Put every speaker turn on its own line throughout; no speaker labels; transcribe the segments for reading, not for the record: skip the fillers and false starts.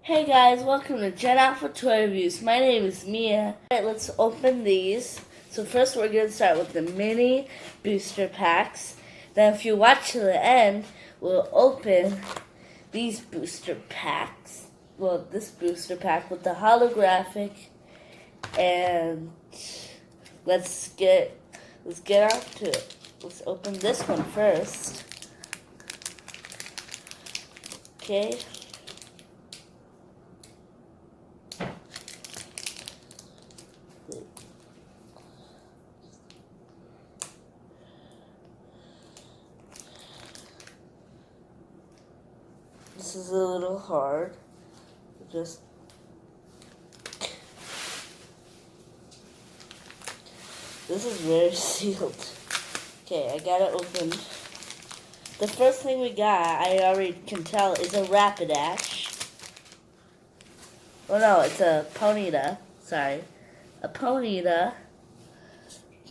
Hey guys, welcome to Gen Alpha Toy Reviews. My name is Mia. Alright, let's open these. So first we're going to start with the mini booster packs. Then if you watch to the end, we'll open these booster packs. Well, this booster pack with the holographic. And let's get on to it. Let's open this one first. Okay. This is a little hard. This is very sealed. Okay, I got it open. The first thing we got, I already can tell, is a Rapidash. Oh no, it's a Ponyta. Sorry. A Ponyta.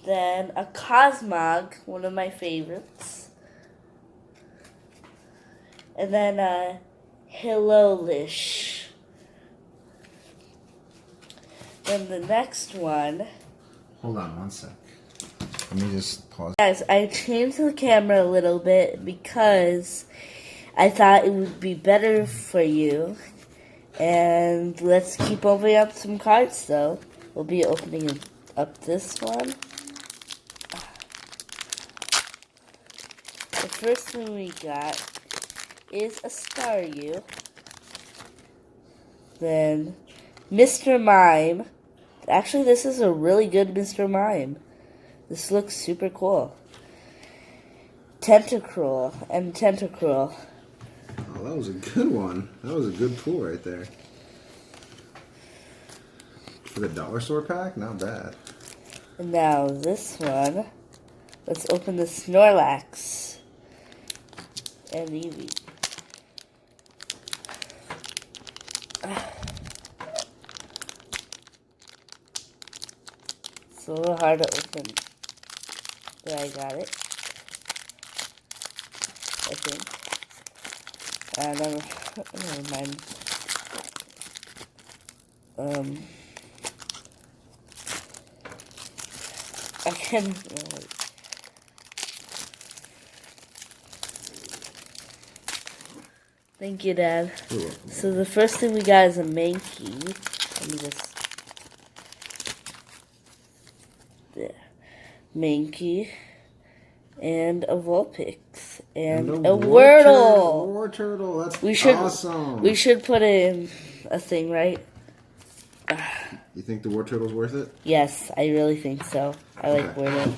Then a Cosmog, one of my favorites. And then a Hilolish. Then the next one.
Hold on one sec. Let me just pause.
Guys, I changed the camera a little bit because I thought it would be better for you. And let's keep opening up some cards though. We'll be opening up this one. The first thing we got is a Staryu. Then Mr. Mime. Actually, this is a really good Mr. Mime. This looks super cool. Tentacruel and Tentacruel.
Oh, that was a good one. That was a good pull right there. For the dollar store pack, not bad.
And now this one. Let's open the Snorlax and Eevee. It's a little hard to open, but I got it. I think. Never mind. I can. Thank you, Dad. So the first thing we got is a Mankey. Let me just. There. Mankey. And a Vulpix. And a Wordle.
War Turtle. That's
awesome. We should put in a thing, right?
You think the War Turtle's worth it?
Yes, I really think so. I like Wordle.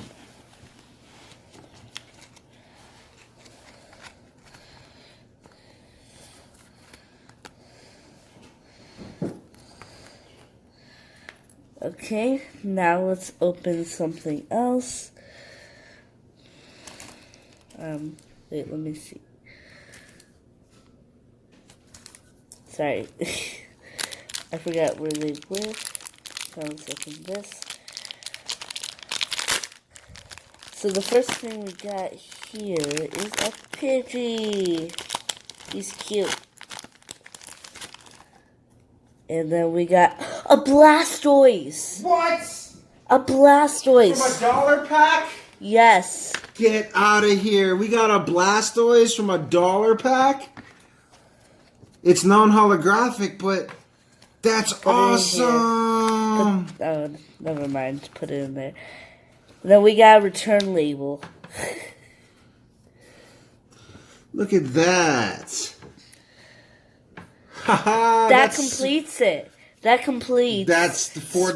Okay, now let's open something else. Wait, let me see. Sorry. I forgot where they were. So let's open this. So the first thing we got here is a Pidgey. He's cute. And then we got a Blastoise.
What?
A Blastoise.
From a dollar pack?
Yes.
Get out of here. We got a Blastoise from a dollar pack? It's non-holographic, but that's awesome.
Oh, never mind. Put it in there. Then we got a return label.
Look at that.
That completes it. That completes.
That's the $4.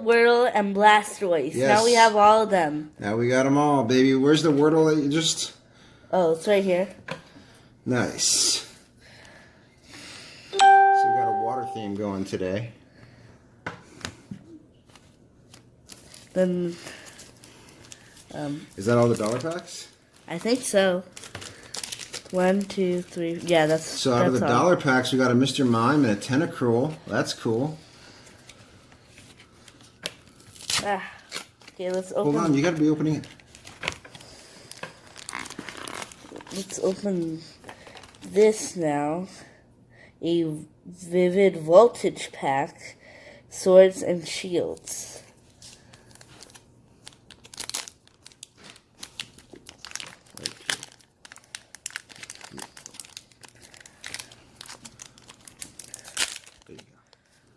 Wordle, and Blastoise.
Yes.
Now we have all of them.
Now we got them all, baby. Where's the Wordle that you just...
Oh, it's right here.
Nice. So we got a water theme going today.
Then...
Is that all the dollar packs?
I think so. 1, 2, 3. Yeah, that's.
So out of the dollar packs, we got a Mr. Mime and a Tentacruel. That's cool.
Okay, let's open.
Hold on, you got to be opening it.
Let's open this now. a Vivid Voltage pack, Swords and Shields.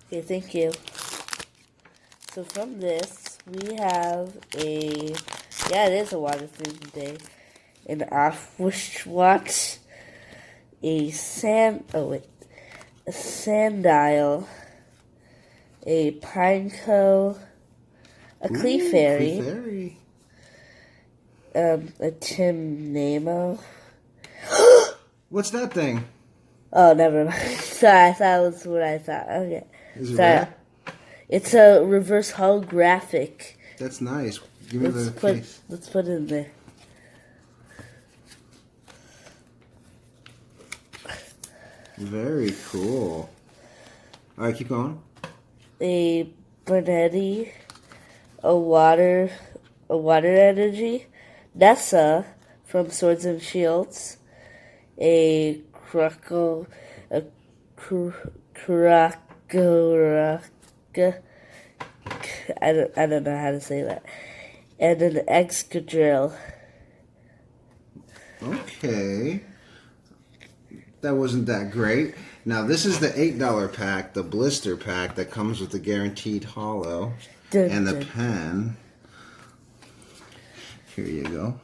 Okay, thank you. So from this, we have it is a water theme today. An off-wish watch, a sandile, a pineco, a Clefairy, a Tim Nemo.
What's that thing?
Oh, never mind. Sorry, I thought it was what I thought. Okay.
Is it
Sorry.
rare?
It's a reverse holographic.
That's nice. Give me the case.
Let's put it in there.
Very cool. All right, keep going.
A Bernetti, a water energy, Nessa from Swords and Shields, a Croco, a I don't know how to say that, and an Excadrill.
Okay. That wasn't that great. Now, this is the $8 pack, the blister pack that comes with the guaranteed hollow and the pen. Here you go.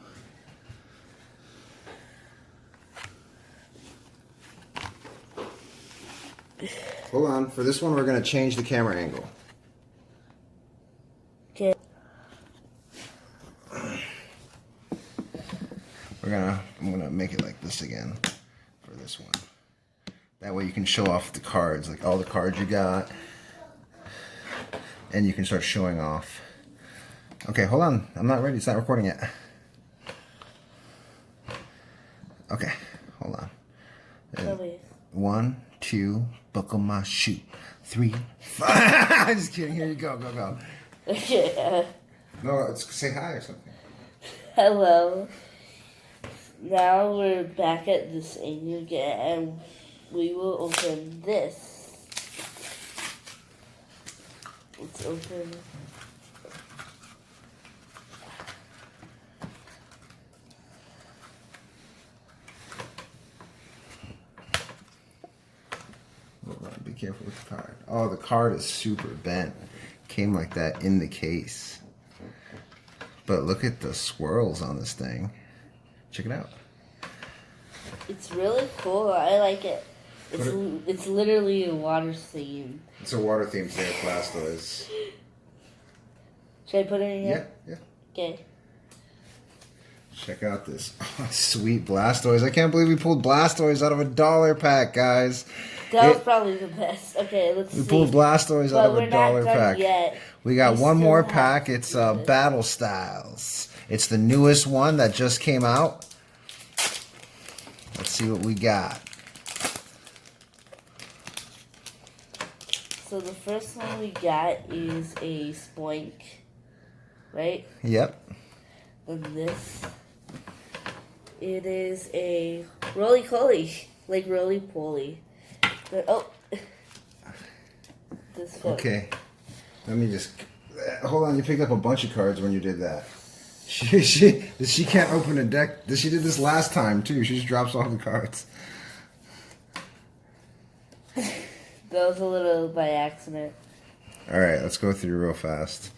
Hold on. For this one, we're going to change the camera angle.
Okay.
I'm gonna make it like this again for this one. That way you can show off the cards, like all the cards you got, and you can start showing off. Okay, hold on. I'm not ready. It's not recording yet. Okay, hold on. And 1, 2, buckle my shoe. 3, 5. I'm just kidding. Here you go. Go.
Yeah.
No, say hi or something.
Hello. Now we're back at this thing again, and we will open this. Let's open.
Be careful with the card. Oh, the card is super bent. Came like that in the case. But look at the swirls on this thing. Check it out.
It's really cool. I like it. It's literally a water theme.
It's a water theme today, Blastoise.
Should I put it in here?
Yeah.
Okay.
Check out this sweet Blastoise. I can't believe we pulled Blastoise out of a $1 pack, guys.
That was probably the best. Okay, let's see.
We pulled Blastoise out of a $1 pack.
Yet.
We got one more pack. It's BattleStyles. It's the newest one that just came out. Let's see what we got.
So the first one we got is a Spoink, right?
Yep.
Then this. It is a Roly-Poly, like Roly-Poly. This one.
Okay. Let me just hold on. You picked up a bunch of cards when you did that. She can't open a deck. She did this last time too. She just drops all the cards.
That was a little by accident.
All right, let's go through real fast.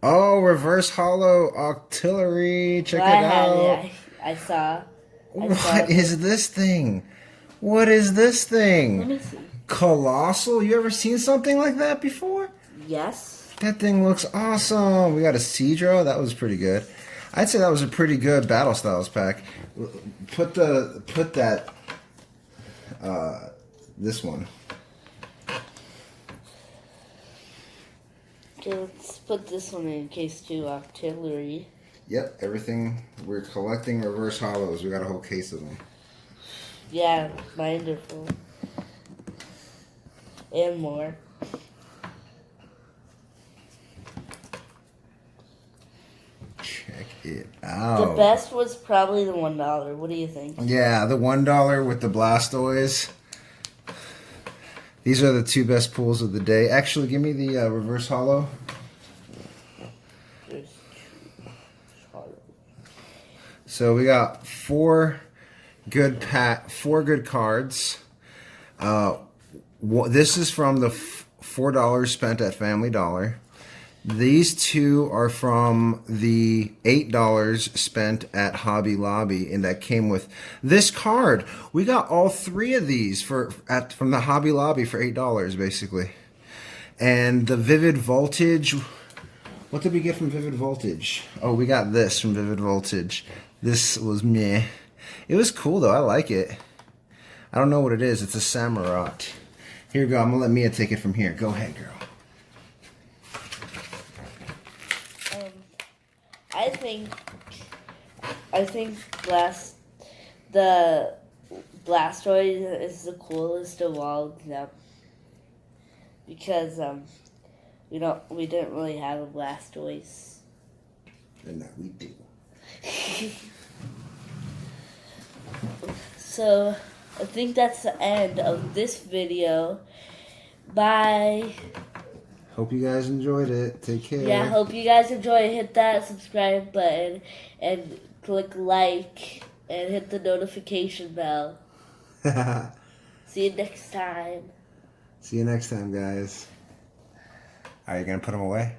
Oh, reverse hollow artillery. Check it out.
I saw.
What is this thing? What is this thing?
Let me see.
Colossal? You ever seen something like that before?
Yes.
That thing looks awesome. We got a Seadro. That was pretty good. I'd say that was a pretty good BattleStyles pack. Put that this one.
Okay, let's put this one in case 2 artillery.
Yep, everything. We're collecting reverse hollows. We got a whole case of them.
Yeah, wonderful. And more.
Check it out. out.
The best was probably the $1. What do you think?
Yeah, the $1 with the Blastoise. These are the two best pulls of the day. Actually, give me the reverse holo. So we got four good cards. This is from the $4 spent at Family Dollar. These two are from the $8 spent at Hobby Lobby, and that came with this card. We got all three of these from the Hobby Lobby for $8, basically. And the Vivid Voltage. What did we get from Vivid Voltage? Oh, we got this from Vivid Voltage. This was meh. It was cool though. I like it. I don't know what it is. It's a Samurott. Here you go. I'm gonna let Mia take it from here. Go ahead, girl.
I think the Blastoise is the coolest of all of them because we didn't really have a Blastoise.
And now we do.
So I think that's the end of this video. Bye.
Hope you guys enjoyed it. Take care.
Yeah, hope you guys enjoy it. Hit that subscribe button and click like and hit the notification bell. See you next time.
See you next time, guys. Are you going to put them away?